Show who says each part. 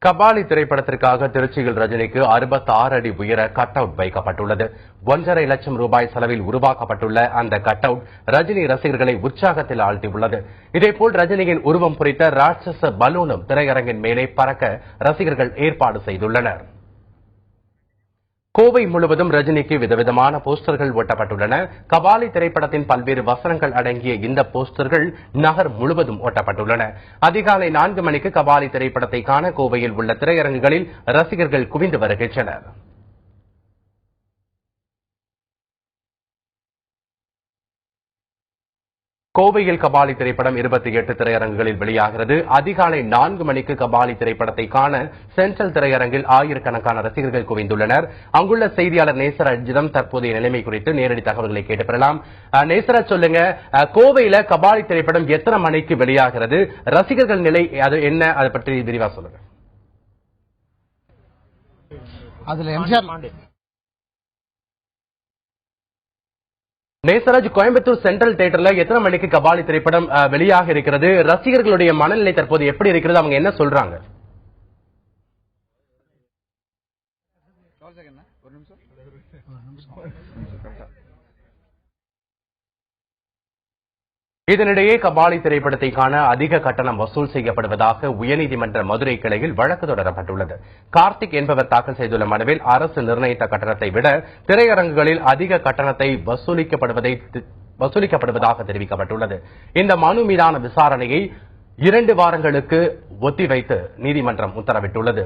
Speaker 1: கபாலி திரைப்படத்திற்காக திருச்சியில் ரஜினிக்கு 66 அடி உயர கட் அவுட் வைக்கப்பட்டுள்ளது. 1.5 லட்சம் ரூபாய் செலவில் உருவாக்கப்பட்டுள்ள அந்த கட் அவுட் ரஜினி ரசிகர்களை உற்சாகத்தில் ஆழ்த்தியுள்ளது. இதேபோல் ரஜினியின் உருவம் பொறித்த ராட்சச பலூனும் திரையரங்கின் மேலே பறக்க ரசிகர்கள் ஏற்பாடு செய்துள்ளனர். கோவை முழுவதும் ரஜினிக்கு விதவிதமான போஸ்டர்கள் ஒட்டப்பட்டுள்ளன. கபாலி திரைப்படத்தின் பல்வேறு வசனங்கள் அடங்கிய இந்த போஸ்டர்கள் நகர் முழுவதும் ஒட்டப்பட்டுள்ளன. அதிகாலை 4 மணிக்கு கபாலி திரைப்படத்தை காண கோவையில் உள்ள திரையரங்குகளில் ரசிகர்கள் குவிந்து வருகின்றனர். கோவையில் கபாலி திரைப்படம் 28 திரையரங்குகளில் வெளியாகிறது. அதிகாலை 4 மணிக்கு கபாலி திரைப்படத்தை காண சென்ட்ரல் திரையரங்கில் ஆயிரக்கணக்கான ரசிகர்கள் குவிந்துள்ளனர். அங்குள்ள செய்தியாளர் நேசராஜிடம் தற்போதைய நிலைமை குறித்து நேரடி தகவல்களை கேட்டு பெறலாம். நேசராஜ், சொல்லுங்க, கோவையில கபாலி திரைப்படம் எத்தனை மணிக்கு வெளியாகிறது? ரசிகர்கள் நிலை அது என்ன? அதை பற்றி விரிவா சொல்லுங்க. நேசராஜ், கோயம்புத்தூர் சென்ட்ரல் தியேட்டர்ல எத்தனை மணிக்கு கபாலி திரைப்படம் வெளியாக இருக்கிறது? ரசிகர்களுடைய மனநிலை தற்போது எப்படி இருக்கிறது? அவங்க என்ன சொல்றாங்க? இதனிடையே கபாலி திரைப்படத்தை காண அதிக கட்டணம் வசூல் செய்யப்படுவதாக உயர்நீதிமன்ற மதுரை கிளையில் வழக்கு தொடரப்பட்டுள்ளது. கார்த்திக் என்பவர் தாக்கல் செய்துள்ள மனுவில் அரசு நிர்ணயித்த கட்டணத்தை விட திரையரங்குகளில் அதிக கட்டணத்தை வசூலிக்கப்படுவதாக தெரிவிக்கப்பட்டுள்ளது. இந்த மனு மீதான விசாரணையை 2 வாரங்களுக்கு ஒத்திவைத்து நீதிமன்றம் உத்தரவிட்டுள்ளது.